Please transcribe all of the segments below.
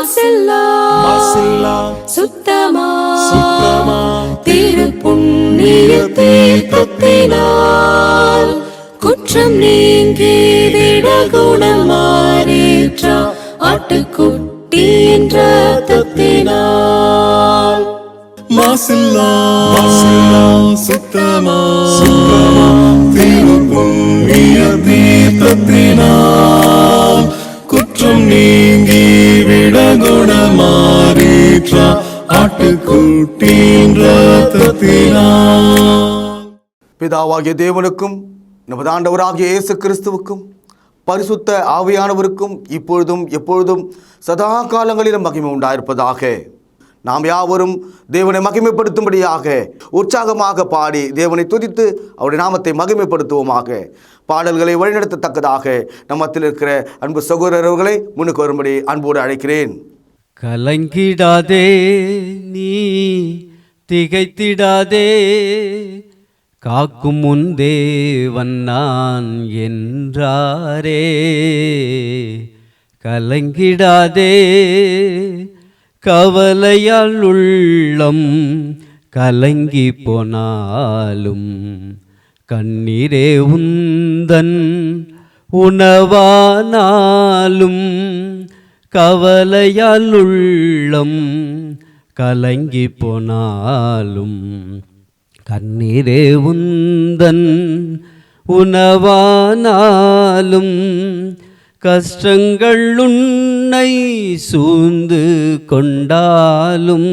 மாசில்லா சுத்தமா திருப்புண்ணிய தீர்த்தத்தினால் குற்றம் நீங்கி விடகுணமாறேற்ற ஆட்டுக்குட்டியின் இரத்தத்தினால். மாசில்லா சுத்தமா திருப்புண்ணிய தீர்த்தத்தினால் குற்றம் நீங்கி விடகுணமாறேற்ற ஆட்டுக்குட்டியின் இரத்தத்தினால். பிதாவாகிய தேவனுக்கும் நமது ஆண்டவராகிய இயேசு கிறிஸ்துவுக்கும் பரிசுத்த ஆவியானவருக்கும் இப்பொழுதும் எப்பொழுதும் சதா காலங்களிலும் மகிமை உண்டாயிருப்பதாக. நாம் யாவரும் தேவனை மகிமைப்படுத்தும்படியாக உற்சாகமாக பாடி தேவனை துதித்து அவருடைய நாமத்தை மகிமைப்படுத்துவோமாக. பாடல்களை வழிநடத்தத்தக்கதாக நம்மத்தில் இருக்கிற அன்பு சகோதரர்களை முன்னுக்கு வரும்படி அன்போடு அழைக்கிறேன். கலங்கிடாதே, நீ திகைத்திடாதே, காக்கும் முன் தேவன் நான் என்றாரே. கலங்கிடாதே, கவலையால் உள்ளம் கலங்கி போனாலும் கண்ணீரே உந்தன் உணவானாலும். கவலையால் உள்ளம் கலங்கி போனாலும் கண்ணீரே உந்தன் உணவானாலும். கஷ்டங்கள் உன்னை சூழ்ந்து கொண்டாலும்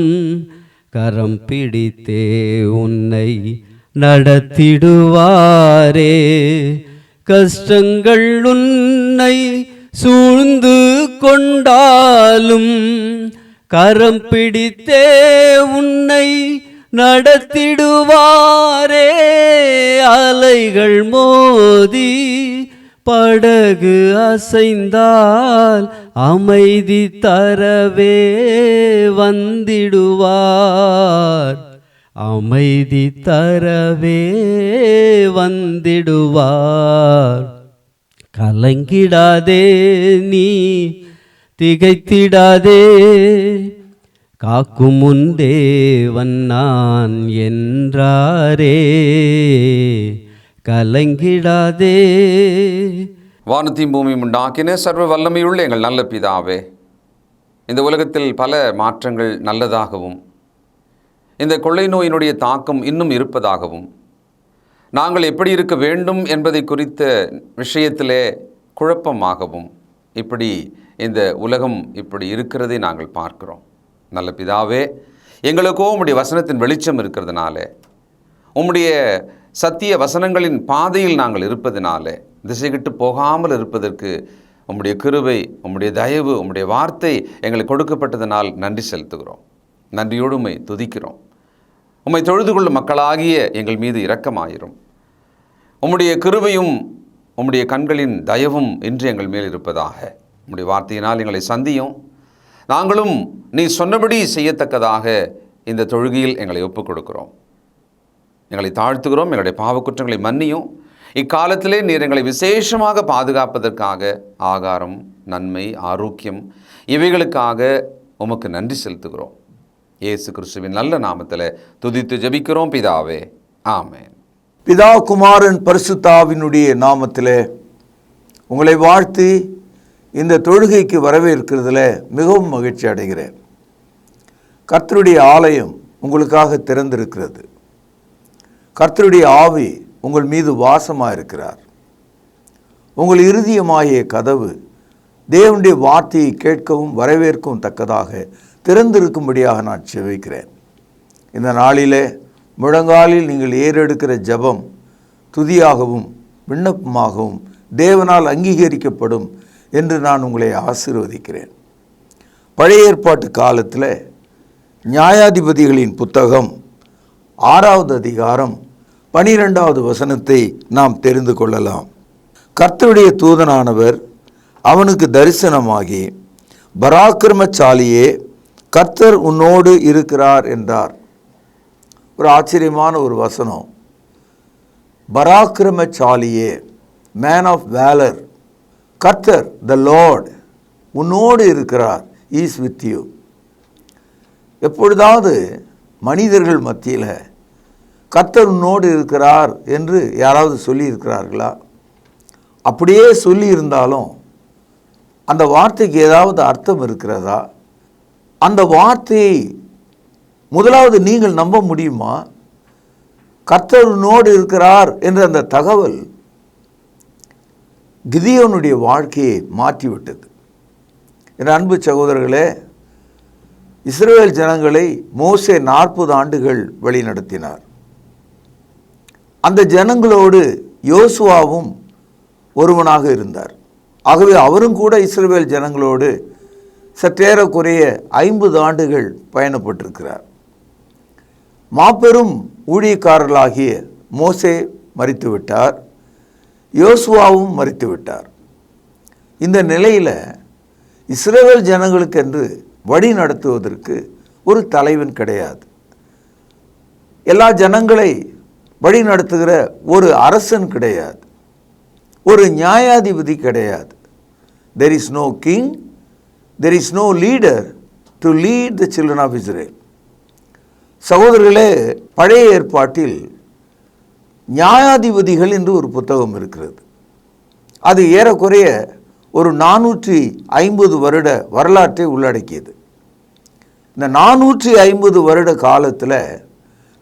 கரம் பிடித்தே உன்னை நடத்திடுவாரே. கஷ்டங்கள் உன்னை சூழ்ந்து கொண்டாலும் கரம் பிடித்தே உன்னை நடத்திடுவாரே. அலைகள் மோதி படகு அசைந்தால் அமைதி தரவே வந்திடுவார். அமைதி தரவே வந்திடுவார். கலங்கிடாதே, நீ திகைத்திடாதே, காக்கும் முன் தேவன் நான் என்றாரே. கலங்கிடாதே. வானத்தையும் பூமியும் உண்டாக்கின சர்வ வல்லமையுள்ள எங்கள் நல்ல பிதாவே, இந்த உலகத்தில் பல மாற்றங்கள் நல்லதாகவும் இந்த கொள்ளை நோயினுடைய தாக்கம் இன்னும் இருப்பதாகவும் நாங்கள் எப்படி இருக்க வேண்டும் என்பதை குறித்த விஷயத்திலே குழப்பமாகவும் இப்படி இந்த உலகம் இப்படி இருக்கிறதை நாங்கள் பார்க்கிறோம். நல்ல பிதாவே, எங்களுக்கோ உம்முடைய வசனத்தின் வெளிச்சம் இருக்கிறதுனால, உம்முடைய சத்திய வசனங்களின் பாதையில் நாங்கள் இருப்பதினால திசைகிட்டு போகாமல் இருப்பதற்கு உம்முடைய கிருபை, உம்முடைய தயவு, உம்முடைய வார்த்தை எங்களுக்கு கொடுக்கப்பட்டதனால் நன்றி செலுத்துகிறோம். நன்றியோடு உம்மை துதிக்கிறோம். உம்மை தொழுது கொள்ளும் மக்களாகிய எங்கள் மீது இரக்கமாயிரும். உம்முடைய கிருபையும் உம்முடைய கண்களின் தயவும் இன்று எங்கள் மேல் இருப்பதாக. உம்முடைய வார்த்தையினால் எங்களை சந்தியும். நாங்களும் நீ சொன்னபடி செய்யத்தக்கதாக இந்த தொழுகையில் எங்களை ஒப்புக் கொடுக்கிறோம். எங்களை தாழ்த்துகிறோம். எங்களுடைய பாவக்குற்றங்களை மன்னியும். இக்காலத்திலே நீர் எங்களை விசேஷமாக பாதுகாப்பதற்காக ஆகாரம், நன்மை, ஆரோக்கியம் இவைகளுக்காக உமக்கு நன்றி செலுத்துகிறோம். இயேசு கிறிஸ்துவின் நல்ல நாமத்தில் துதித்து ஜெபிக்கிறோம் பிதாவே, ஆமென். பிதா, குமாரன், பரிசுத்தாவினுடைய நாமத்திலே உங்களை வாழ்த்தி இந்த தொழுகைக்கு வரவேற்கிறதுல மிகவும் மகிழ்ச்சி அடைகிறேன். கர்த்தருடைய ஆலயம் உங்களுக்காக திறந்திருக்கிறது. கர்த்தருடைய ஆவி உங்கள் மீது வாசமாக இருக்கிறார். உங்கள் இருதயமாகிய கதவு தேவனுடைய வார்த்தையை கேட்கவும் வரவேற்கவும் தக்கதாக திறந்திருக்கும்படியாக நான் செபிக்கிறேன். இந்த நாளிலே முழங்காலில் நீங்கள் ஏறெடுக்கிற ஜெபம் துதியாகவும் விண்ணப்பமாகவும் தேவனால் அங்கீகரிக்கப்படும் என்று நான் உங்களை ஆசீர்வதிக்கிறேன். பழைய ஏற்பாட்டு காலத்தில் நியாயாதிபதிகளின் புத்தகம் 6வது அதிகாரம் 12வது வசனத்தை நாம் தெரிந்து கொள்ளலாம். கர்த்தருடைய தூதனானவர் அவனுக்கு தரிசனமாகி, பராக்கிரமசாலியே, கர்த்தர் உன்னோடு இருக்கிறார் என்றார். ஒரு ஆச்சரியமான ஒரு வசனம். பராக்கிரமசாலியே, மேன் ஆஃப் வேலர், கர்த்தர் த லார்ட் உன்னோடு இருக்கிறார் இஸ் வித் யூ. எப்பொழுதாவது மனிதர்கள் மத்தியில் கர்த்தர் உன்னோடு இருக்கிறார் என்று யாராவது சொல்லியிருக்கிறார்களா? அப்படியே சொல்லியிருந்தாலும் அந்த வார்த்தைக்கு ஏதாவது அர்த்தம் இருக்கிறதா? அந்த வார்த்தையை முதலாவது நீங்கள் நம்ப முடியுமா? கர்த்தர் உன்னோடு இருக்கிறார் என்ற அந்த தகவல் கிதியோனுடைய வாழ்க்கையை மாற்றிவிட்டது. என் அன்பு சகோதரர்களே, இஸ்ரவேல் ஜனங்களை மோசே 40 ஆண்டுகள் வழி நடத்தினார். அந்த ஜனங்களோடு யோசுவாவும் ஒருவனாக இருந்தார். ஆகவே அவரும் கூட இஸ்ரவேல் ஜனங்களோடு சற்றேறக்குறைய 50 ஆண்டுகள் பயணப்பட்டிருக்கிறார். மாபெரும் ஊழியக்காரர்களாகிய மோசே மரித்துவிட்டார், யோசுவாவும் மரித்துவிட்டார். இந்த நிலையில் இஸ்ரவேல் ஜனங்களுக்கென்று வழி நடத்துவதற்கு ஒரு தலைவன் கிடையாது. எல்லா ஜனங்களை வழி நடத்துகிற ஒரு அரசன் கிடையாது, ஒரு நியாயாதிபதி கிடையாது. There is no king, there is no leader to lead the children of Israel. சகோதரர்களே, பழைய ஏற்பாட்டில் நியாயாதிபதிகள் என்று ஒரு புத்தகம் இருக்கிறது. அது ஏறக்குறைய ஒரு 450 வருட வரலாற்றை உள்ளடக்கியது. இந்த 450 வருட காலத்தில்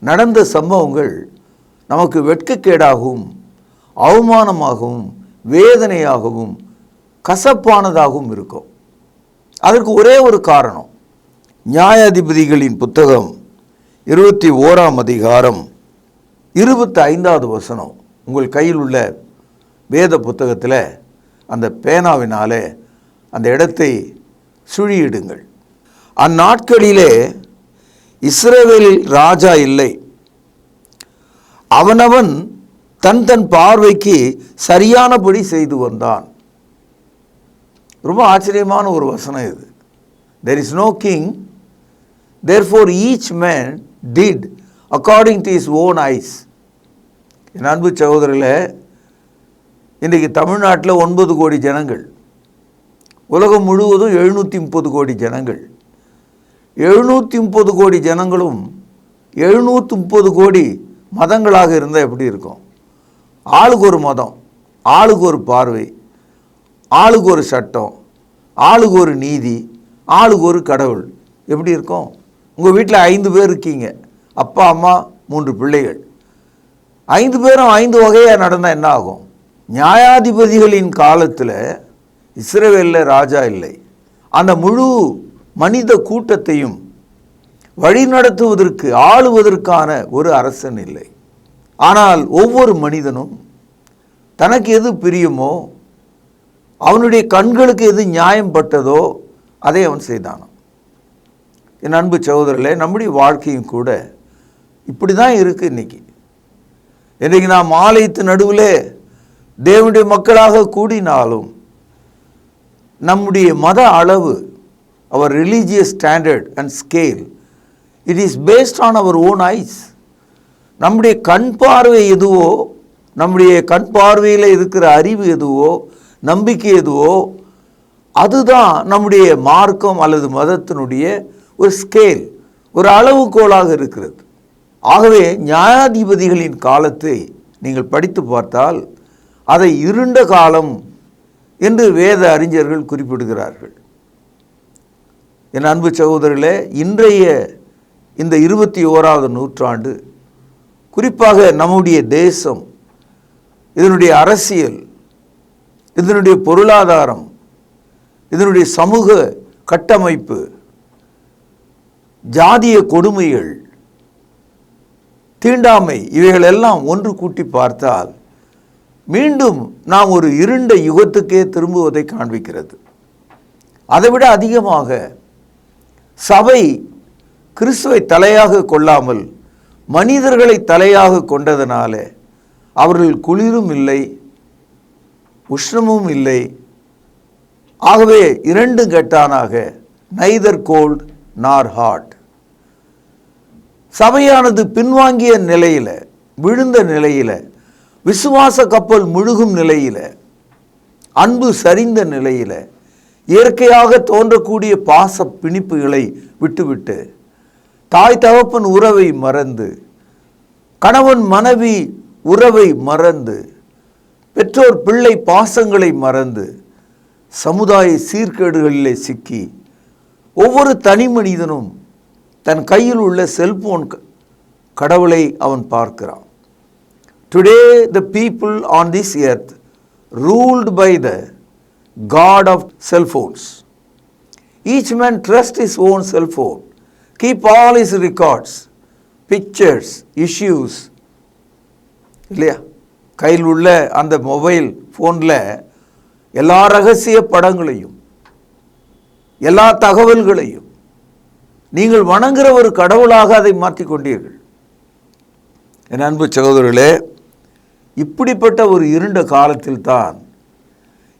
நடந்த சம்பவங்கள் நமக்கு வெட்கக்கேடாகவும் அவமானமாகவும் வேதனையாகவும் கசப்பானதாகவும் இருக்கும். அதற்கு ஒரே ஒரு காரணம். நியாயாதிபதிகளின் புத்தகம் 21ஆம் அதிகாரம் 25வது வசனம். உங்கள் கையில் உள்ள வேத புத்தகத்தில் அந்த பேனாவினாலே அந்த இடத்தை சுழியிடுங்கள். அந்நாட்களிலே இஸ்ரவேலில் ராஜா இல்லை, அவனவன் தன் தன் பார்வைக்கு சரியானபடி செய்து வந்தான். ரொம்ப ஆச்சரியமான ஒரு வசனம் இது. There is no king, therefore each man did according to his own eyes. என் அன்பு சகோதரர்களே, இன்றைக்கு தமிழ்நாட்டில் 9 கோடி ஜனங்கள், உலகம் முழுவதும் 730 கோடி ஜனங்கள். 730 கோடி ஜனங்களும் 730 கோடி மதங்களாக இருந்தால் எப்படி இருக்கும்? ஆளுக்கு ஒரு மதம், ஆளுக்கு ஒரு பார்வை, ஆளுக்கு ஒரு சட்டம், ஆளுக்கு ஒரு நீதி, ஆளுக்கு ஒரு கடவுள். எப்படி இருக்கும்? உங்கள் வீட்டில் 5 பேர் இருக்கீங்க, அப்பா அம்மா 3 பிள்ளைகள். 5 பேரும் 5 வகையாக நடந்தால் என்ன ஆகும்? நியாயாதிபதிகளின் காலத்தில் இஸ்ரவேலில் ராஜா இல்லை. அந்த முழு மனித கூட்டத்தையும் வழிநடத்துவதற்கு ஆளுவதற்கான ஒரு அரசன் இல்லை. ஆனால் ஒவ்வொரு மனிதனும் தனக்கு எது பிரியுமோ, அவனுடைய கண்களுக்கு எது நியாயம் பட்டதோ அதை அவன் செய்தானோ. என் அன்பு சகோதரர்களே, நம்முடைய வாழ்க்கையும் கூட இப்படி தான் இருக்குது. இன்றைக்கி நாம் ஆலயத்து நடுவில் தேவனுடைய மக்களாக கூடினாலும் நம்முடைய மத அளவு, our religious standard and scale, it is based on our own eyes. நம்முடைய கண் பார்வை எதுவோ, நம்முடைய கண் பார்வையில் இருக்கிற அறிவு எதுவோ, நம்பிக்கை எதுவோ, அதுதான் நம்முடைய மார்க்கம் அல்லது மதத்தினுடைய ஒரு ஸ்கேல், ஒரு அளவுகோலாக இருக்கிறது. ஆகவே நியாயாதிபதிகளின் காலத்தை நீங்கள் படித்து பார்த்தால் அதை இருண்ட காலம் என்று வேத அறிஞர்கள் குறிப்பிடுகிறார்கள். என் அன்பு சகோதரர்களே, இன்றைய இந்த 21வது நூற்றாண்டு, குறிப்பாக நம்முடைய தேசம், இதனுடைய அரசியல், இதனுடைய பொருளாதாரம், இதனுடைய சமூக கட்டமைப்பு, ஜாதிய கொடுமைகள், தீண்டாமை, இவைகளெல்லாம் ஒன்று கூட்டி பார்த்தால் மீண்டும் நாம் ஒரு இருண்ட யுகத்துக்கே திரும்புவதை காண்பிக்கிறது. அதைவிட அதிகமாக சபை கிறிஸ்துவை தலையாக கொள்ளாமல் மனிதர்களை தலையாக கொண்டதனால அவர்கள் குளிரும் இல்லை, உஷ்ணமும் இல்லை. ஆகவே 2 கெட்டானாக, நைதர் கோல்ட் நார் ஹாட். சபையானது பின்வாங்கிய நிலையில், விழுந்த நிலையில், விசுவாச கப்பல் முழுகும் நிலையில், அன்பு சரிந்த நிலையில், இயற்கையாக தோன்றக்கூடிய பாச பிணிப்புகளை விட்டுவிட்டு, தாய் தகப்பன் உறவை மறந்து, கணவன் மனைவி உறவை மறந்து, பெற்றோர் பிள்ளை பாசங்களை மறந்து, சமுதாய சீர்கேடுகளிலே சிக்கி ஒவ்வொரு தனி மனிதனும் தன் கையில் உள்ள செல்போன் கடவுளை அவன் பார்க்கிறான். Today the people on this earth ruled by the God of cell phones. Each man trusts his own cell phone, keep all his records, pictures, issues. இல்லையா? கையில் உள்ள அந்த மொபைல் ஃபோனில் எல்லா ரகசிய படங்களையும் எல்லா தகவல்களையும் நீங்கள் வணங்குகிற ஒரு கடவுளாக அதை மாற்றிக்கொண்டீர்கள். என் அன்பு சகோதரர்களே, இப்படிப்பட்ட ஒரு இருண்ட காலத்தில் தான்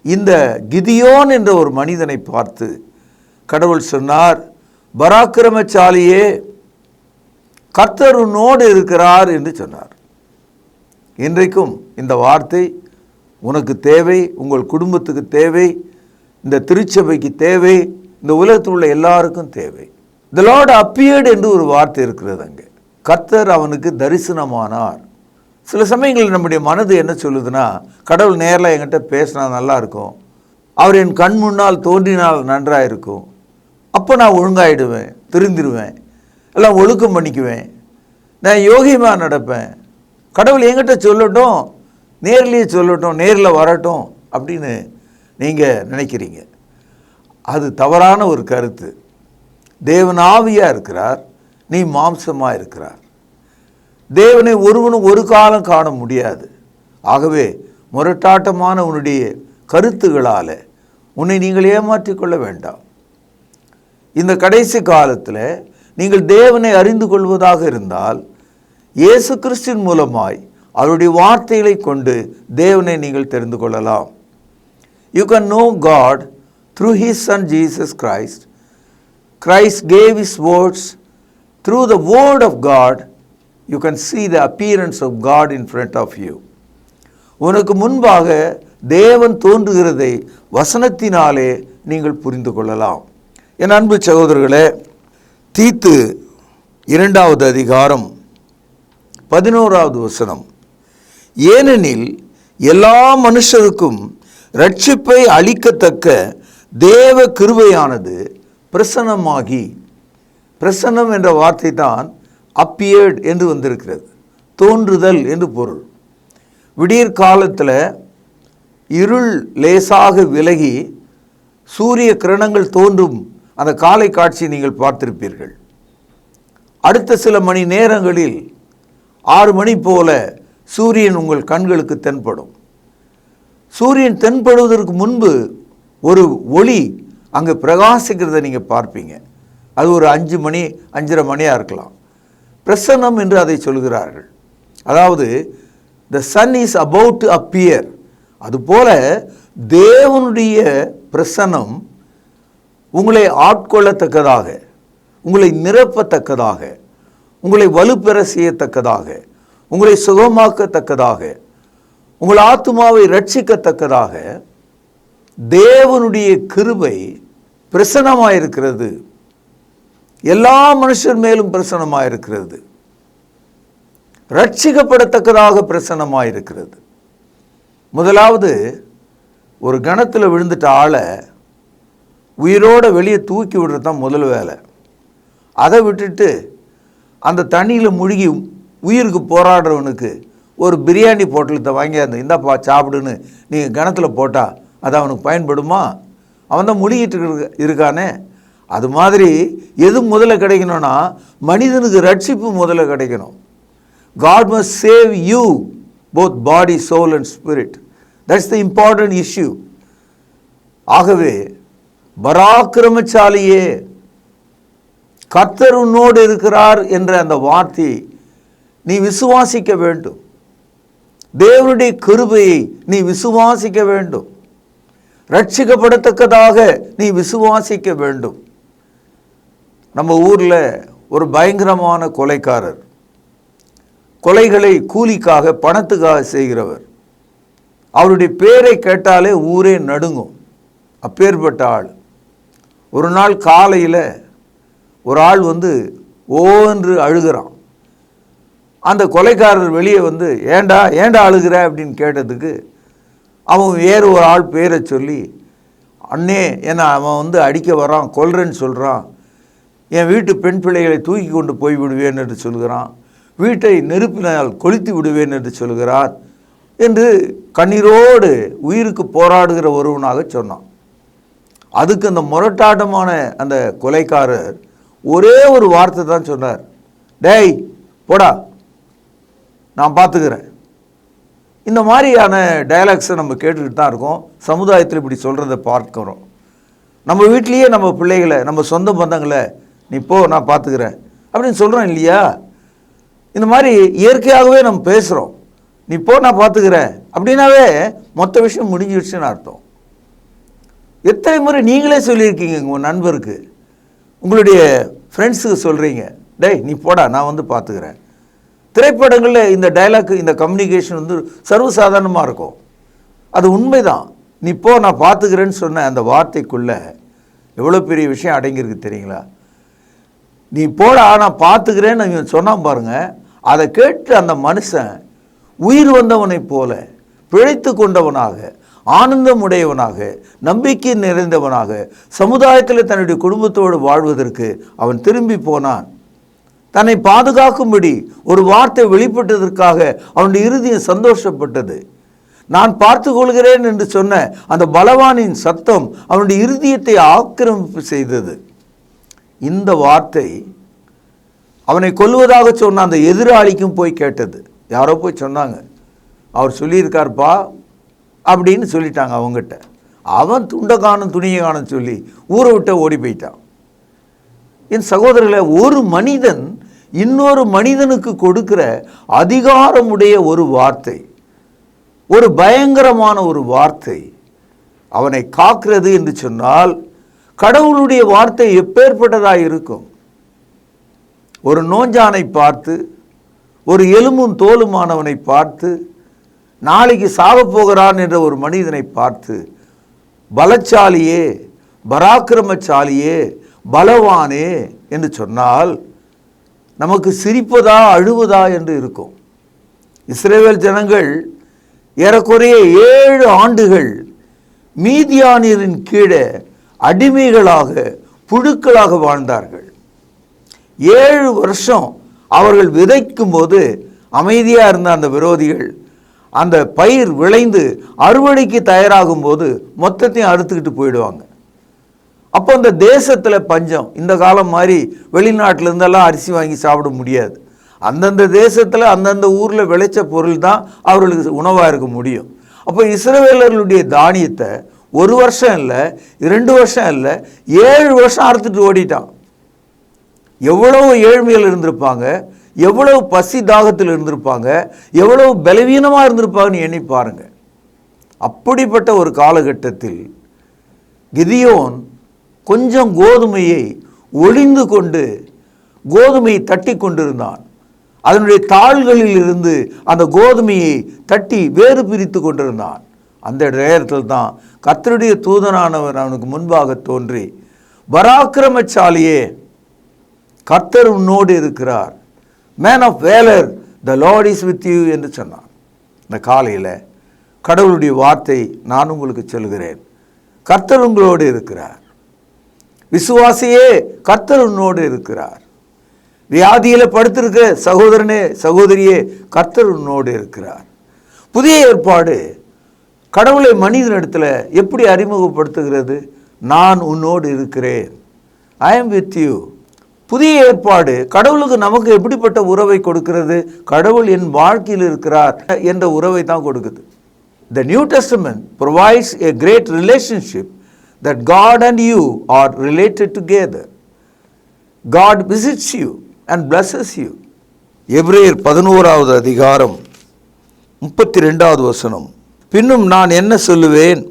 இந்த கிதியோன் என்ற ஒரு மனிதனை பார்த்து கடவுள் சொன்னார், பராக்கிரமசாலியே, கர்த்தர் உன்னோடு இருக்கிறார் என்று சொன்னார். இன்றைக்கும் இந்த வார்த்தை உனக்கு தேவை, உங்கள் குடும்பத்துக்கு தேவை, இந்த திருச்சபைக்கு தேவை, இந்த உலகத்தில் உள்ள எல்லாருக்கும் தேவை. The Lord appeared என்று ஒரு வார்த்தை இருக்கிறது. அங்கே கர்த்தர் அவனுக்கு தரிசனமானார். சில சமயங்களில் நம்முடைய மனது என்ன சொல்லுதுன்னா, கடவுள் நேரில் என்கிட்ட பேசினா நல்லா இருக்கும், அவர் என் கண் முன்னால் தோன்றினால் நன்றாக இருக்கும், அப்போ நான் ஒழுங்காயிடுவேன், திருந்திடுவேன், எல்லாம் ஒழுக்கம் பண்ணிக்குவேன், நான் யோகியமாக நடப்பேன், கடவுள் என்கிட்ட சொல்லட்டும், நேர்லேயே சொல்லட்டும், நேரில் வரட்டும் அப்படின்னு நீங்கள் நினைக்கிறீங்க. அது தவறான ஒரு கருத்து. தேவன் ஆவியாக இருக்கிறார், நீ மாம்சமாக இருக்கிறார். தேவனை ஒருவனும் ஒரு காலம் காண முடியாது. ஆகவே முரட்டாட்டமான உன்னுடைய கருத்துகளால் உன்னை நீங்கள் ஏமாற்றிக்கொள்ள வேண்டாம். இந்த கடைசி காலத்தில் நீங்கள் தேவனை அறிந்து கொள்வதாக இருந்தால் இயேசு கிறிஸ்துவின் மூலமாய் அவருடைய வார்த்தைகளை கொண்டு தேவனை நீங்கள் தெரிந்து கொள்ளலாம். You can know God through His Son Jesus Christ. Christ gave His words. Through the word of God you can see the appearance of God in front of you. உனக்கு முன்பாக தேவன் தோன்றுகிறதை வசனத்தினாலே நீங்கள் புரிந்து கொள்ளலாம். என் அன்பு சகோதரர்களே, தீத்து 2வது அதிகாரம் 11வது வசனம், ஏனெனில் எல்லா மனுஷருக்கும் இரட்சிப்பை அளிக்கத்தக்க தேவ கிருபையானது பிரசன்னமாகி, பிரசன்னம் என்ற வார்த்தை தான் appeared என்று வந்திருக்கிறது, தோன்றுதல் என்று பொருள். விடியற் காலத்தில் இருள் லேசாக விலகி சூரிய கிரணங்கள் தோன்றும் அந்த காலை காட்சி நீங்கள் பார்த்திருப்பீர்கள். அடுத்த சில மணி நேரங்களில் 6 மணி போல சூரியன் உங்கள் கண்களுக்கு தென்படும். சூரியன் தென்படுவதற்கு முன்பு ஒரு ஒளி அங்கே பிரகாசிக்கிறத நீங்கள் பார்ப்பீங்க. அது ஒரு 5 மணி 5:30 மணியாக இருக்கலாம். பிரசன்னம் என்று அதை சொல்கிறார்கள். அதாவது the sun is about to appear. அதுபோல தேவனுடைய பிரசன்னம் உங்களை ஆட்கொள்ளத்தக்கதாக, உங்களை நிரப்பத்தக்கதாக, உங்களை வலுப்பெற செய்யத்தக்கதாக, உங்களை சுகமாக்கத்தக்கதாக, உங்கள் ஆத்துமாவை ரட்சிக்கத்தக்கதாக தேவனுடைய கிருபை பிரசன்னமாயிருக்கிறது. எல்லா மனுஷர் மேலும் பிரசன்னமாயிருக்கிறது. ரட்சிக்கப்படத்தக்கதாக பிரசன்னமாயிருக்கிறது. முதலாவது, ஒரு கணத்தில் விழுந்துட்ட ஆளை உயிரோடு வெளியே தூக்கி விடுறது தான் முதல் வேலை. அதை விட்டுட்டு அந்த தண்ணியில் முழுகி உயிருக்கு போராடுறவனுக்கு ஒரு பிரியாணி பொட்டலத்தை வாங்கி அந்த இந்தாப்பா சாப்பிடுன்னு நீங்கள் கணத்தில் போட்டால் அது அவனுக்கு பயன்படுமா? அவன் தான் முழுகிட்டு இருக்கானே. அது மாதிரி எது முதல்ல கிடைக்கணும்னா மனிதனுக்கு ரட்சிப்பு முதல்ல கிடைக்கணும். God must save you, both body, soul and spirit. That's the important issue. ஆகவே பராக்கிரமசாலியே, கர்த்தர் உன்னோடு இருக்கிறார் என்ற அந்த வார்த்தை நீ விசுவாசிக்க வேண்டும். தேவனுடைய கிருபையை நீ விசுவாசிக்க வேண்டும். ரட்சிக்கப்படத்தக்கதாக நீ விசுவாசிக்க வேண்டும். நம்ம ஊரில் ஒரு பயங்கரமான கொலைக்காரர், கொலைகளை கூலிக்காக பணத்துக்காக செய்கிறவர். அவருடைய பேரை கேட்டாலே ஊரே நடுங்கும். அப்பேற்பட்ட ஆள். ஒரு நாள் காலையில் ஒரு ஆள் வந்து ஓன்று அழுகிறான். அந்த கொலைக்காரர் வெளியே வந்து ஏண்டா அழுகிற அப்படின்னு கேட்டதுக்கு அவன் வேறு ஒரு ஆள் பேரை சொல்லி, அண்ணே என்னை அவன் வந்து அடிக்க வரான், கொல்றேன்னு சொல்கிறான், என் வீட்டு பெண் பிள்ளைகளை தூக்கி கொண்டு போய் விடுவேன் என்று சொல்கிறான், வீட்டை நெருப்பினால் கொளுத்தி விடுவேன் என்று சொல்கிறார் என்று கண்ணீரோடு உயிருக்கு போராடுகிற ஒருவனாக சொன்னான். அதுக்கு அந்த முரட்டாட்டமான அந்த கொலைக்காரர் ஒரே ஒரு வார்த்தை தான் சொன்னார், டேய் போடா நான் பார்த்துக்கிறேன். இந்த மாதிரியான டயலாக்ஸை நம்ம கேட்டுக்கிட்டு தான் இருக்கோம். சமுதாயத்தில் இப்படி சொல்கிறத பார்க்குறோம். நம்ம வீட்லேயே நம்ம பிள்ளைகளை, நம்ம சொந்த பந்தங்களை, நீ போ நான் பார்த்துக்கிறேன் அப்படின்னு சொல்கிறோம் இல்லையா? இந்த மாதிரி இயற்கையாகவே நம்ம பேசுகிறோம். நீ போ நான் பார்த்துக்கிறேன் அப்படின்னாவே மொத்த விஷயம் முடிஞ்சிடுச்சுன்னு அர்த்தம். எத்தனை முறை நீங்களே சொல்லியிருக்கீங்க உங்கள் நண்பருக்கு, உங்களுடைய ஃப்ரெண்ட்ஸுக்கு சொல்கிறீங்க, டேய் நீ போடா நான் வந்து பார்த்துக்கிறேன். திரைப்படங்களில் இந்த டைலாக், இந்த கம்யூனிகேஷன் வந்து சர்வசாதாரணமாக இருக்கும். அது உண்மைதான். நீ போ நான் பார்த்துக்கிறேன்னு சொன்ன அந்த வார்த்தைக்குள்ளே எவ்வளோ பெரிய விஷயம் அடங்கியிருக்கு தெரியுங்களா? நீ போடா நான் பார்த்துக்கிறேன்னு இவன் சொன்னான் பாருங்கள், அதை கேட்டு அந்த மனுஷன் உயிர் வந்தவனைப் போல பிழைத்து கொண்டவனாக, ஆனந்தமுடையவனாக, நம்பிக்கை நிறைந்தவனாக சமுதாயத்தில் தன்னுடைய குடும்பத்தோடு வாழ்வதற்கு அவன் திரும்பி போனான். தன்னை பாதுகாக்கும்படி ஒரு வார்த்தை வெளிப்பட்டதற்காக அவனுடைய இருதயம் சந்தோஷப்பட்டது. நான் பார்த்து கொள்கிறேன் என்று சொன்ன அந்த பலவானின் சத்தம் அவனுடைய இருதயத்தை ஆக்கிரமிப்பு செய்தது. இந்த வார்த்தை அவனை கொல்வதாக சொன்ன அந்த எதிராளிக்கும் போய் கேட்டது. யாரோ போய் சொன்னாங்க, அவர் சொல்லியிருக்கார்ப்பா அப்படின்னு சொல்லிட்டாங்க அவங்ககிட்ட. அவன் துண்டை காணும் துணியை காணும் சொல்லி ஊரை விட்ட ஓடி போயிட்டான். என் சகோதரர்களை, ஒரு மனிதன் இன்னொரு மனிதனுக்கு கொடுக்கிற அதிகாரமுடைய ஒரு வார்த்தை, ஒரு பயங்கரமான ஒரு வார்த்தை அவனை காக்கிறது என்று சொன்னால் கடவுளுடைய வார்த்தை எப்பேற்பட்டதாக இருக்கும்? ஒரு நோஞ்சானை பார்த்து, ஒரு எலும்பும் தோலுமானவனை பார்த்து, நாளைக்கு சாகப் போகிறான் என்ற ஒரு மனிதனை பார்த்து, பலச்சாலியே, பராக்கிரமசாலியே, பலவானே என்று சொன்னால் நமக்கு சிரிப்பதா அழுவதா என்று இருக்கும். இஸ்ரவேல் ஜனங்கள் ஏறக்குறைய 7 ஆண்டுகள் மீதியானியரின் கீழே அடிமைகளாக, புழுக்களாக வாழ்ந்தார்கள். 7 வருஷம் அவர்கள் விதைக்கும் போது அமைதியாக இருந்த அந்த விரோதிகள் அந்த பயிர் விளைந்து அறுவடைக்கு தயாராகும் போது மொத்தத்தையும் அறுத்துக்கிட்டு போயிடுவாங்க. அப்போ அந்த தேசத்தில் பஞ்சம். இந்த காலம் மாதிரி வெளிநாட்டில் இருந்தெல்லாம் அரிசி வாங்கி சாப்பிட முடியாது. அந்தந்த தேசத்தில் அந்தந்த ஊரில் விளைச்ச பொருள் தான் அவர்களுக்கு உணவாக இருக்க முடியும். அப்போ இஸ்ரவேலர்களுடைய தானியத்தை 1 வருஷம் இல்லை, 2 வருஷம் இல்லை, 7 வருஷம் அறுத்துட்டு ஓடிட்டான். எவ்வளவு ஏழ்மையில் இருந்திருப்பாங்க, எவ்வளவு பசி தாகத்தில் இருந்திருப்பாங்க, எவ்வளவு பலவீனமாக இருந்திருப்பாங்கன்னு எண்ணி பாருங்க. அப்படிப்பட்ட ஒரு காலகட்டத்தில் கிதியோன் கொஞ்சம் கோதுமையை ஒளிந்து கொண்டு கோதுமையை தட்டி கொண்டிருந்தான். அதனுடைய தாள்களில் இருந்து அந்த கோதுமையை தட்டி வேறு பிரித்து கொண்டிருந்தான். அந்த நேரத்தில் தான் கர்த்தருடைய தூதனானவர் அவனுக்கு முன்பாக தோன்றி, பராக்கிரமசாலியே, கர்த்தர் உன்னோடு இருக்கிறார், man of valour, the Lord is with you என்று சொன்னான். இந்த காலையில் கடவுளுடைய வார்த்தை நான் உங்களுக்கு சொல்கிறேன், கர்த்தர் உங்களோடு இருக்கிறார். விசுவாசியே, கர்த்தர் உன்னோடு இருக்கிறார். வியாதியில் படுத்திருக்க சகோதரனே, சகோதரியே, கர்த்தர் உன்னோடு இருக்கிறார். புதிய ஏற்பாடு கடவுளை மனிதனிடத்தில் எப்படி அறிமுகப்படுத்துகிறது? நான் உன்னோடு இருக்கிறேன், ஐ ஆம் வித் யூ. புதிய ஏற்பாடு கடவுளுக்கு நமக்கு எப்படிப்பட்ட உறவை கொடுக்கிறது? கடவுள் என் வாழ்க்கையில் இருக்கிறார் என்ற உறவை தான் கொடுக்குது. The New Testament provides a great relationship that God and you are related together. God visits you and blesses you. எபிரேயர் 11வது அதிகாரம் 32வது வசனம். பின்னும் நான் என்ன சொல்லுவேன்?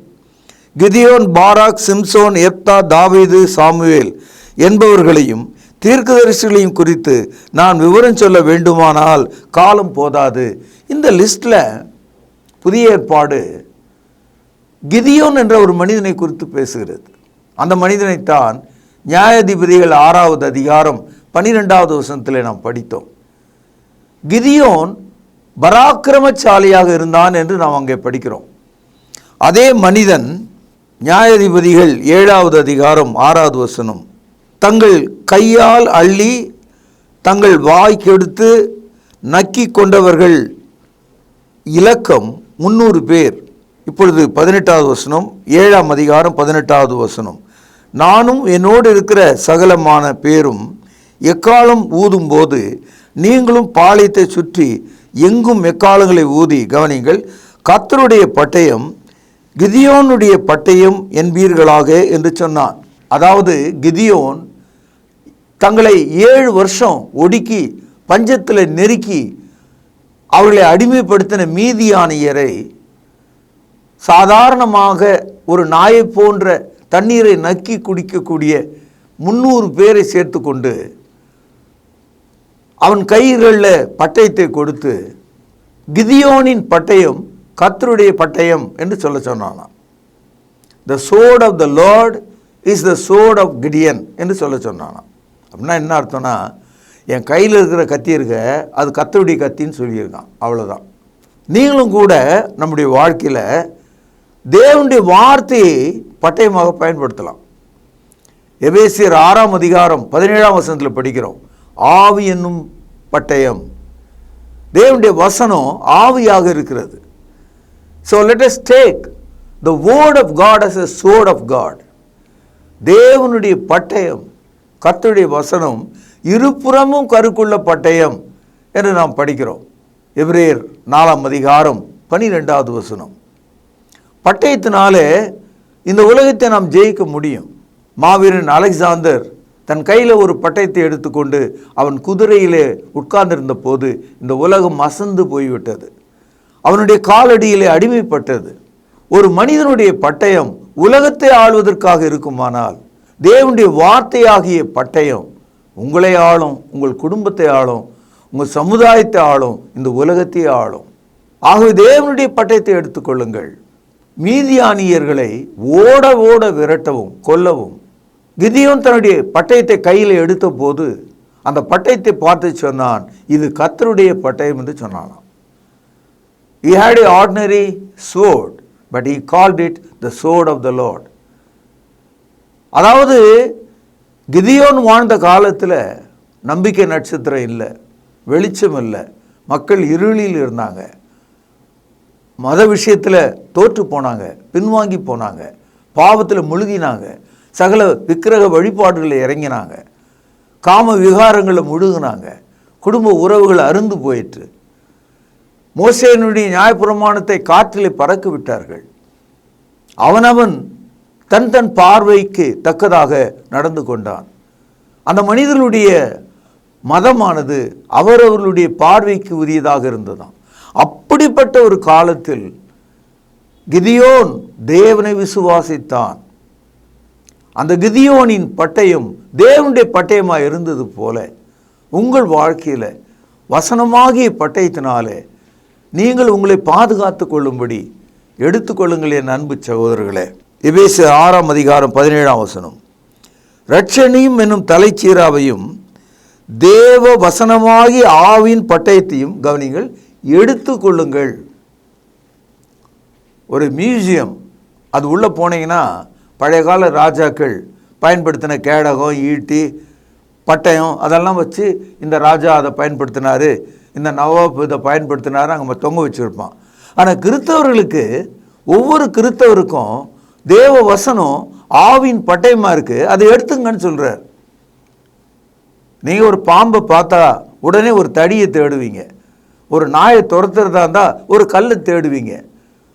கிதியோன், பாராக், சிம்சோன், எப்தா, தாவீது, சாமுவேல் என்பவர்களையும் தீர்க்கதரிசிகளையும் குறித்து நான் விவரம் சொல்ல வேண்டுமானால் காலம் போதாது. இந்த லிஸ்டில் புதிய ஏற்பாடு கிதியோன் என்ற ஒரு மனிதனை குறித்து பேசுகிறது. அந்த மனிதனைத்தான் நியாயாதிபதிகள் 6வது அதிகாரம் 12வது வசனத்தில் நாம் படித்தோம். கிதியோன் பராக்கிரமசாலியாக இருந்தான் என்று நாம் அங்கே படிக்கிறோம். அதே மனிதன் நியாயாதிபதிகள் 7வது அதிகாரம் 6வது வசனம், தங்கள் கையால் அள்ளி தங்கள் வாய்க்கெடுத்து நக்கி கொண்டவர்கள் இலக்கம் 300 பேர். இப்பொழுது 18வது வசனம், 7ஆம் அதிகாரம் 18வது வசனம், நானும் என்னோடு இருக்கிற சகலமான பேரும் எக்காலம் ஊதும்போது நீங்களும் பாளையத்தை சுற்றி எங்கும் எக்காலங்களை ஊதி கவனிங்கள், கர்த்தருடைய பட்டயம் கிதியோனுடைய பட்டயம் என்பீர்களாக என்று சொன்னான். அதாவது கிதியோன் தங்களை 7 வருஷம் ஒடுக்கி பஞ்சத்தில் நெருக்கி அவர்களை அடிமைப்படுத்தின மீதியானியரை சாதாரணமாக ஒரு நாயை போன்ற தண்ணீரை நக்கி குடிக்கக்கூடிய 300 பேரை சேர்த்து கொண்டு அவன் கைகளில் பட்டயத்தை கொடுத்து கிதியோனின் பட்டயம் கர்த்தருடைய பட்டயம் என்று சொல்ல சொன்னான். The sword of the Lord is the sword of Gideon என்று சொல்ல சொன்னான். அப்படின்னா என்ன அர்த்தம்னா, என் கையில் இருக்கிற கத்தி இருக்க அது கர்த்தருடைய கத்தின்னு சொல்லியிருக்கான். அவ்வளோதான். நீங்களும் கூட நம்முடைய வாழ்க்கையில் தேவனுடைய வார்த்தையை பட்டயமாக பயன்படுத்தலாம். எபேசியர் 6ஆம் அதிகாரம் 17ஆம் வசனத்தில் படிக்கிறோம், ஆவி என்னும் பட்டயம். தேவனுடைய வசனம் ஆவியாக இருக்கிறது. So let us take the word of God as a sword of God. தேவனுடைய பட்டயம் கர்த்தருடைய வசனம் இருபுறமும் கருக்குள்ள பட்டயம் என்று நாம் படிக்கிறோம். எபிரேயர் 4ஆம் அதிகாரம் 12வது வசனம். பட்டயத்தினாலே இந்த உலகத்தை நாம் ஜெயிக்க முடியும். மாவீரன் அலெக்சாந்தர் தன் கையில் ஒரு பட்டயத்தை எடுத்துக்கொண்டு அவன் குதிரையிலே உட்கார்ந்திருந்த போது இந்த உலகம் அசந்து போய்விட்டது. அவனுடைய காலடியிலே அடிமைப்பட்டது. ஒரு மனிதனுடைய பட்டயம் உலகத்தை ஆளுவதற்காக இருக்குமானால் தேவனுடைய வார்த்தையாகிய பட்டயம் உங்களை ஆளும், உங்கள் குடும்பத்தை ஆளும், உங்கள் சமுதாயத்தை ஆளும், இந்த உலகத்தை ஆளும். ஆகவே தேவனுடைய பட்டயத்தை எடுத்துக்கொள்ளுங்கள். மீதியானியர்களை ஓட ஓட விரட்டவும் கொல்லவும் கிதியோன் தன்னுடைய பட்டயத்தை கையில் எடுத்த போது அந்த பட்டயத்தை பார்த்து சொன்னான், இது கர்த்தருடைய பட்டயம் என்று சொன்னானாம். He had an ordinary sword, but he called it the sword of the Lord. அதாவது கிதியோன் வாழ்ந்த காலத்தில் நம்பிக்கை நட்சத்திரம் இல்லை, வெளிச்சம் இல்லை, மக்கள் இருளில் இருந்தாங்க, மத விஷயத்தில் தோற்று போனாங்க, பின்வாங்கி போனாங்க, பாவத்தில் முழுகினாங்க, சகல விக்கிரக வழிபாடுகளில் இறங்கினாங்க, காம விகாரங்களில் முழுகினாங்க, குடும்ப உறவுகள் அருந்து போயிற்று. மோசேயினுடைய நியாயப்பிரமாணத்தை காற்றிலே பறக்க விட்டார்கள். அவனவன் தன் தன் பார்வைக்கு தக்கதாக நடந்து கொண்டான். அந்த மனிதர்களுடைய மதமானது அவரவர்களுடைய பார்வைக்கு உரியதாக இருந்ததாம். அப்படிப்பட்ட ஒரு காலத்தில் கிதியோன் தேவனை விசுவாசித்தான். அந்த கிதியோனின் பட்டயம் தேவனுடைய பட்டயமாக இருந்தது போல உங்கள் வாழ்க்கையில் வசனமாகிய பட்டயத்தினாலே நீங்கள் உங்களை பாதுகாத்து கொள்ளும்படி எடுத்துக்கொள்ளுங்கள் என் அன்பு சகோதரர்களே. எபேசியர் 6ஆம் அதிகாரம் 17ஆம் வசனம், இரட்சணியும் என்னும் தலைச்சீராவையும் தேவ வசனமாகி ஆவின் பட்டயத்தையும் கவனிங்கள் எடுத்துக்கொள்ளுங்கள். ஒரு மியூசியம் அது உள்ளே போனீங்கன்னா பழைய கால ராஜாக்கள் பயன்படுத்தின கேடகம், ஈட்டி, பட்டயம் அதெல்லாம் வச்சு இந்த ராஜா அதை பயன்படுத்தினார், இந்த நவாப் இதை பயன்படுத்தினார் அங்கே தொங்க வச்சுருப்பான். ஆனால் கிறிஸ்தவர்களுக்கு ஒவ்வொரு கிறிஸ்தவருக்கும் தேவ வசனம் ஆவின் பட்டயமாக இருக்குது, அதை எடுத்துங்கன்னு சொல்கிறார். நீங்கள் ஒரு பாம்பை பார்த்தா உடனே ஒரு தடியை தேடுவீங்க, ஒரு நாயை துரத்துறதா இருந்தால் ஒரு கல்லை தேடுவீங்க.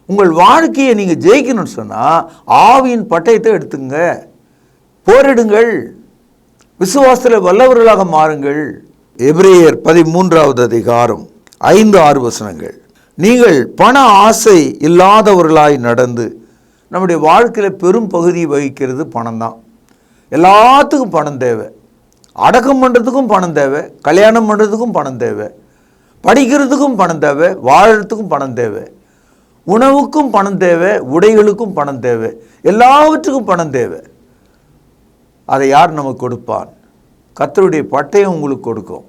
உங்கள் வாழ்க்கையை நீங்கள் ஜெயிக்கணும்னு சொன்னால் ஆவியின் பட்டயத்தை எடுத்துங்க, போரிடுங்கள், விசுவாசத்தில் வல்லவர்களாக மாறுங்கள். எபிரேயர் 13ஆவது அதிகாரம் 5-6 வசனங்கள். நீங்கள் பண ஆசை இல்லாதவர்களாய் நடந்து, நம்முடைய வாழ்க்கையில் பெரும் பகுதியை வகிக்கிறது பணம் தான். எல்லாத்துக்கும் பணம் தேவை, அடக்கம் பண்ணுறதுக்கும் பணம் தேவை, கல்யாணம் பண்ணுறதுக்கும் பணம் தேவை, படிக்கிறதுக்கும் பணம் தேவை, வாழறதுக்கும் பணம் தேவை. உணவுக்கும் பணம் தேவை, உடைகளுக்கும் பணம் தேவை, எல்லாவற்றுக்கும் பணம் தேவை. அதை யார் நமக்கு கொடுப்பான்? கர்த்தருடைய பட்டயம் உங்களுக்கு கொடுக்கும்.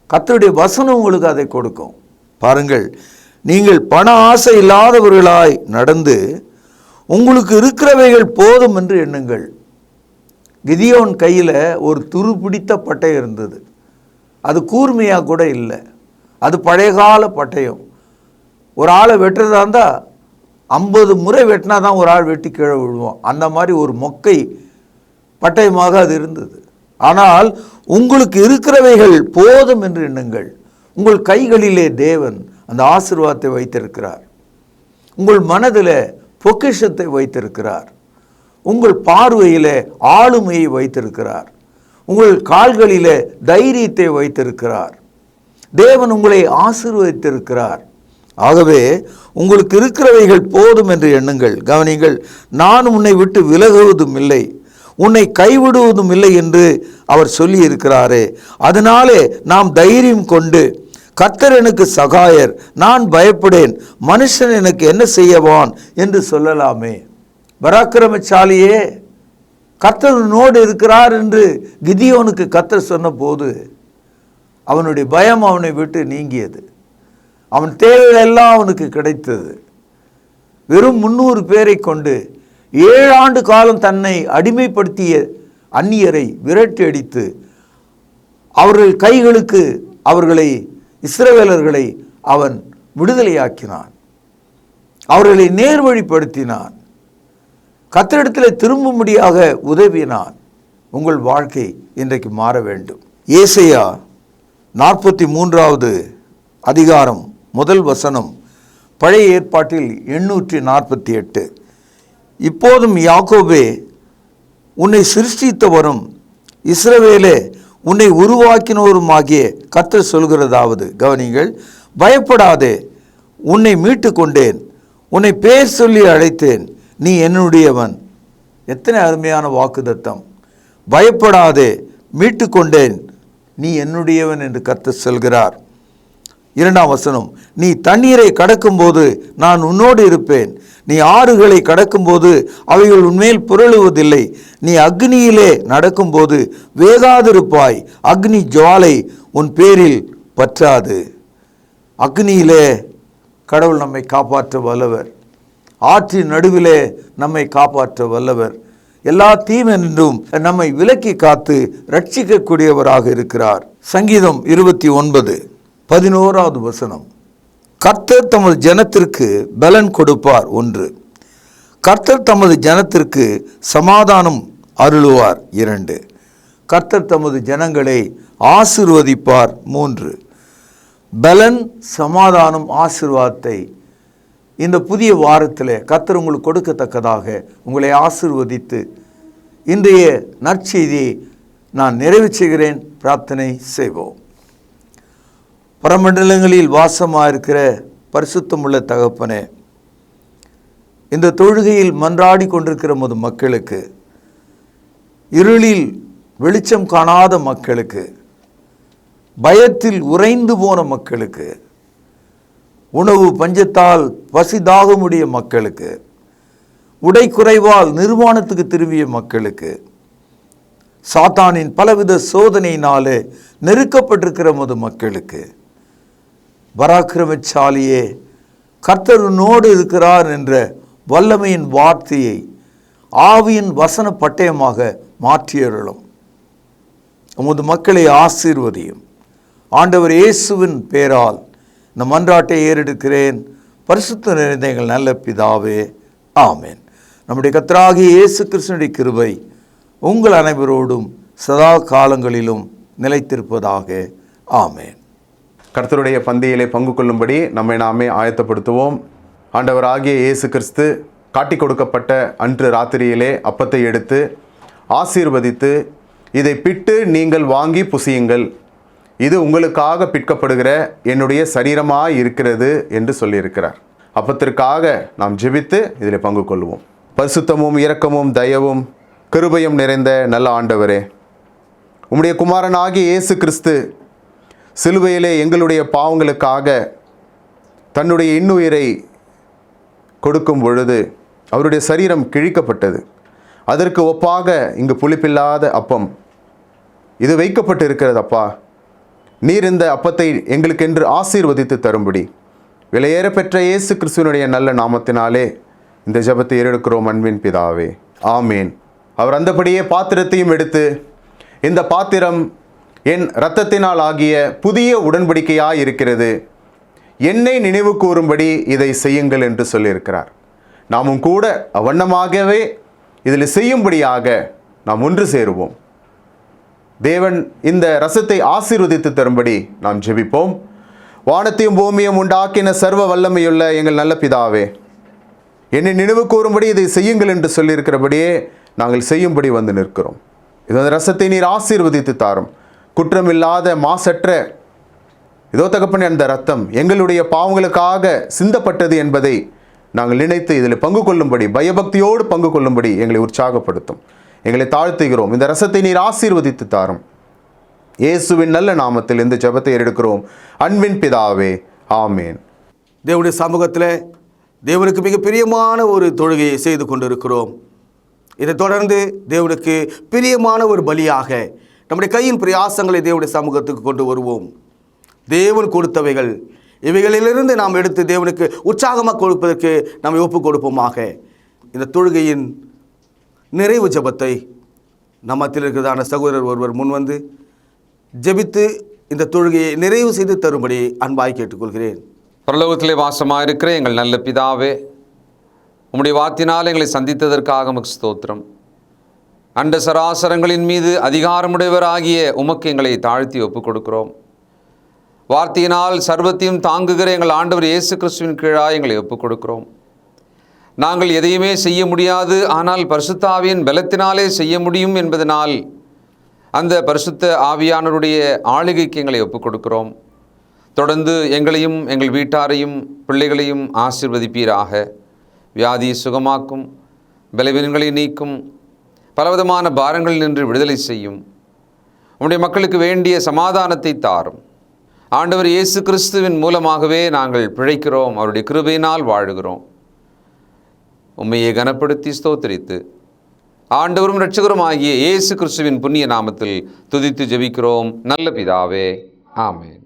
கர்த்தருடைய வசனம் உங்களுக்கு அதை கொடுக்கும். பாருங்கள், நீங்கள் பண ஆசை இல்லாதவர்களாய் நடந்து உங்களுக்கு இருக்கிறவைகள் போதும் என்று எண்ணுங்கள். கிதியோன் கையில் ஒரு துரு பிடித்த பட்டயம் இருந்தது. அது கூர்மையாக கூட இல்லை. அது பழையகால பட்டயம். ஒரு ஆளை வெட்டுறதா இருந்தால் 50 முறை வெட்டினா தான் ஒரு ஆள் வெட்டி கீழே விழுவோம். அந்த மாதிரி ஒரு மொக்கை பட்டயமாக அது இருந்தது. ஆனால் உங்களுக்கு இருக்கிறவைகள் போதும் என்று எண்ணுங்கள். உங்கள் கைகளிலே தேவன் அந்த ஆசீர்வாதத்தை வைத்திருக்கிறார். உங்கள் மனதில் பொக்கிஷத்தை வைத்திருக்கிறார். உங்கள் பார்வையிலே ஆளுமையை வைத்திருக்கிறார். உங்கள் கால்களிலே தைரியத்தை வைத்திருக்கிறார். தேவன் உங்களை ஆசீர்வதித்திருக்கிறார். ஆகவே உங்களுக்கு இருக்கிறவைகள் போதும் என்று எண்ணுங்கள். கவனிங்கள், நான் உன்னை விட்டு விலகுவதும் இல்லை, உன்னை கைவிடுவதும் இல்லை என்று அவர் சொல்லி இருக்கிறாரே. அதனாலே நாம் தைரியம் கொண்டு, கர்த்தர் எனக்கு சகாயர், நான் பயப்படேன், மனுஷன் எனக்கு என்ன செய்யவான் என்று சொல்லலாமே. பராக்கிரமசாலியே, கர்த்தர் உன்னோடு இருக்கிறார் என்று கிதியோனுக்கு கர்த்தர் சொன்ன போது அவனுடைய பயம் அவனை விட்டு நீங்கியது. அவன் தேவைகள் எல்லாம் அவனுக்கு கிடைத்தது. வெறும் 300 பேரை கொண்டு 7 ஆண்டு காலம் தன்னை அடிமைப்படுத்திய அந்நியரை விரட்டி அடித்து அவர்கள் கைகளுக்கு அவர்களை, இஸ்ரவேலர்களை அவன் விடுதலையாக்கினான். அவர்களை நேர்வழிப்படுத்தினான். கர்த்தரிடத்தில் திரும்பும்படியாக உதவினான். உங்கள் வாழ்க்கை இன்றைக்கு மாற வேண்டும். ஏசாயா 43வது அதிகாரம் 1 வசனம், பழைய ஏற்பாட்டில் 848. இப்போதும் யாக்கோபே, உன்னை சிருஷ்டித்தவரும் இஸ்ரவேலே உன்னை உருவாக்கினவருமாகிய கர்த்தர் சொல்கிறதாவது, கவனிங்கள், பயப்படாதே, உன்னை மீட்டு கொண்டேன், உன்னை பேர் சொல்லி அழைத்தேன், நீ என்னுடையவன். எத்தனை அருமையான வாக்குத்தத்தம்! பயப்படாதே, மீட்டு கொண்டேன், நீ என்னுடையவன் என்று கர்த்தர் சொல்கிறார். 2ஆம் வசனம், நீ தண்ணீரை கடக்கும்போது நான் உன்னோடு இருப்பேன், நீ ஆறுகளை கடக்கும்போது அவைகள் உன்மேல் புரளுவதில்லை, நீ அக்னியிலே நடக்கும்போது வேகாதிருப்பாய், அக்னி ஜுவாலை உன் பேரில் பற்றாது. அக்னியிலே கடவுள் நம்மை காப்பாற்ற வல்லவர். ஆற்றின் நடுவிலே நம்மை காப்பாற்ற வல்லவர். எல்லா தீமையினின்றும் நம்மை விலக்கி காத்து ரட்சிக்கக்கூடியவராக இருக்கிறார். சங்கீதம் 29:11வது வசனம், கர்த்தர் தமது ஜனத்திற்கு பலன் கொடுப்பார் 1, கர்த்தர் தமது ஜனத்திற்கு சமாதானம் அருளுவார் 2, கர்த்தர் தமது ஜனங்களை ஆசீர்வதிப்பார் 3. பலன், சமாதானம், ஆசீர்வாதத்தை இந்த புதிய வாரத்தில் கர்த்தர் உங்களுக்கு கொடுக்கத்தக்கதாக உங்களை ஆசீர்வதித்து இன்றைய நற்செய்தியை நான் நிறைவு செய்கிறேன். பிரார்த்தனை செய்வோம். பரமண்டலங்களில் வாசமாக இருக்கிற பரிசுத்தமுள்ள தகப்பனே, இந்த தொழுகையில் மன்றாடி கொண்டிருக்கிற உமது மக்களுக்கு, இருளில் வெளிச்சம் காணாத மக்களுக்கு, பயத்தில் உறைந்து போன மக்களுக்கு, உணவு பஞ்சத்தால் பசிதாகமுடைய மக்களுக்கு, உடை குறைவால் நிர்வாணத்துக்கு திரும்பிய மக்களுக்கு, சாத்தானின் பலவித சோதனையினாலே நெருக்கப்பட்டிருக்கிற உமது மக்களுக்கு, பராக்கிரமசாலியே, கர்த்தர் உன்னோடு இருக்கிறார் என்ற வல்லமையின் வார்த்தையை ஆவியின் வசன பட்டயமாக மாற்றியருளும். உமது மக்களை ஆசீர்வதியும். ஆண்டவர் இயேசுவின் பேரால் இந்த மன்றாட்டை ஏறெடுக்கிறேன். பரிசுத்த நிறைந்த எங்கள் நல்ல பிதாவே, ஆமேன். நம்முடைய கர்த்தராகிய இயேசு கிறிஸ்துவின் கிருபை உங்கள் அனைவரோடும் சதா காலங்களிலும் நிலைத்திருப்பதாக. ஆமேன். கர்த்தருடைய பந்தியிலே பங்கு கொள்ளும்படி நம்மை நாமே ஆயத்தப்படுத்துவோம். ஆண்டவராகிய இயேசு கிறிஸ்து காட்டிக் கொடுக்கப்பட்ட அன்று ராத்திரியிலே அப்பத்தை எடுத்து ஆசீர்வதித்து, இதை பிட்டு நீங்கள் வாங்கி புசியுங்கள், இது உங்களுக்காக பிற்கப்படுகிற என்னுடைய சரீரமாய் இருக்கிறது என்று சொல்லியிருக்கிறார். அப்பத்திற்காக நாம் ஜெபித்து இதில் பங்கு கொள்வோம். பரிசுத்தமும் இரக்கமும் தயவும் கிருபையும் நிறைந்த நல்ல ஆண்டவரே, உம்முடைய குமாரனாகிய இயேசு கிறிஸ்து சிலுவையிலே எங்களுடைய பாவங்களுக்காக தன்னுடைய இன்னுயிரை கொடுக்கும் பொழுது அவருடைய சரீரம் கிழிக்கப்பட்டது. அதற்கு ஒப்பாக இங்கு புளிப்பில்லாத அப்பம் இது வைக்கப்பட்டு இருக்கிறது. அப்பா, நீர் இந்த அப்பத்தை எங்களுக்கென்று ஆசீர்வதித்து தரும்படி விலையேற பெற்ற இயேசு கிறிஸ்துவனுடைய நல்ல நாமத்தினாலே இந்த ஜெபத்தை ஏறெடுக்கிறோம் அன்பின் பிதாவே, ஆமேன். அவர் அந்தபடியே பாத்திரத்தையும் எடுத்து, இந்த பாத்திரம் என் இரத்தத்தினால் ஆகிய புதிய உடன்படிக்கையாய் இருக்கிறது, என்னை நினைவு கூறும்படி இதை செய்யுங்கள் என்று சொல்லியிருக்கிறார். நாமும் கூட அவ்வண்ணமாகவே இதில் செய்யும்படியாக நாம் ஒன்று சேருவோம். தேவன் இந்த ரசத்தை ஆசீர்வதித்து தரும்படி நாம் ஜெபிப்போம். வானத்தையும் பூமியும் உண்டாக்கின சர்வ வல்லமையுள்ள எங்கள் நல்ல பிதாவே, என்னை நினைவு கூறும்படி இதை செய்யுங்கள் என்று சொல்லியிருக்கிறபடியே நாங்கள் செய்யும்படி வந்து நிற்கிறோம். இந்த ரசத்தை நீர் ஆசீர்வதித்து தாரும். குற்றமில்லாத மாசற்ற இதோ தகப்பனே, அந்த ரத்தம் எங்களுடைய பாவங்களுக்காக சிந்தப்பட்டது என்பதை நாங்கள் நினைத்து இதில் பங்கு கொள்ளும்படி, பயபக்தியோடு பங்கு கொள்ளும்படி எங்களை உற்சாகப்படுத்தும். எங்களை தாழ்த்துகிறோம். இந்த ரசத்தை நீர் ஆசீர்வதித்து தாரும். இயேசுவின் நல்ல நாமத்தில் இந்த ஜெபத்தை எடுக்கிறோம் அன்பின் பிதாவே, ஆமேன். தேவனுடைய சமூகத்தில் தேவனுக்கு மிக பிரியமான ஒரு தொழுகையை செய்து கொண்டிருக்கிறோம். இதை தொடர்ந்து தேவனுக்கு பிரியமான ஒரு பலியாக நம்முடைய கையின் பிரயாசங்களை தேவனுடைய சமூகத்துக்கு கொண்டு வருவோம். தேவன் கொடுத்தவைகள், இவைகளிலிருந்து நாம் எடுத்து தேவனுக்கு உற்சாகமாக கொடுப்பதற்கு நாம் ஒப்பு கொடுப்போமாக. இந்த தொழுகையின் நிறைவு ஜெபத்தை நம்மத்தில் இருக்கிறதான சகோதரர் ஒருவர் முன்வந்து ஜெபித்து இந்த தொழுகையை நிறைவு செய்து தரும்படி அன்பாய் கேட்டுக்கொள்கிறேன். பரலோகத்திலே வாசமாயிருக்கிற எங்கள் நல்ல பிதாவே, உம்முடைய வார்த்தையினால் எங்களை சந்தித்ததற்காக உமக்கு ஸ்தோத்திரம். அண்ட சராசரங்களின் மீது அதிகாரமுடையவராகிய உமக்கு எங்களை தாழ்த்தி ஒப்புக் கொடுக்கிறோம். வார்த்தையினால் சர்வத்தையும் தாங்குகிற எங்கள் ஆண்டவர் இயேசு கிறிஸ்துவின் கீழாக எங்களை ஒப்புக் கொடுக்கிறோம். நாங்கள் எதையுமே செய்ய முடியாது, ஆனால் பரிசுத்த ஆவியின் பலத்தினாலே செய்ய முடியும் என்பதனால் அந்த பரிசுத்த ஆவியானவருடைய ஆளுகைக்கு எங்களை ஒப்புக் கொடுக்கிறோம். தொடர்ந்து எங்களையும் எங்கள் வீட்டாரையும் பிள்ளைகளையும் ஆசீர்வதிப்பீராக. வியாதியை சுகமாக்கும், பலவீனங்களை நீக்கும், பலவிதமான பாரங்களில் நின்று விடுதலை செய்யும். உம்முடைய மக்களுக்கு வேண்டிய சமாதானத்தை தாரும். ஆண்டவர் இயேசு கிறிஸ்துவின் மூலமாகவே நாங்கள் பிழைக்கிறோம், அவருடைய கிருபையினால் வாழுகிறோம். உம்மையை கனப்படுத்தி ஸ்தோத்திரித்து ஆண்டவரும் இரட்சகரும் ஆகிய இயேசு கிறிஸ்துவின் புண்ணிய நாமத்தில் துதித்து ஜெபிக்கிறோம் நல்ல பிதாவே, ஆமென்.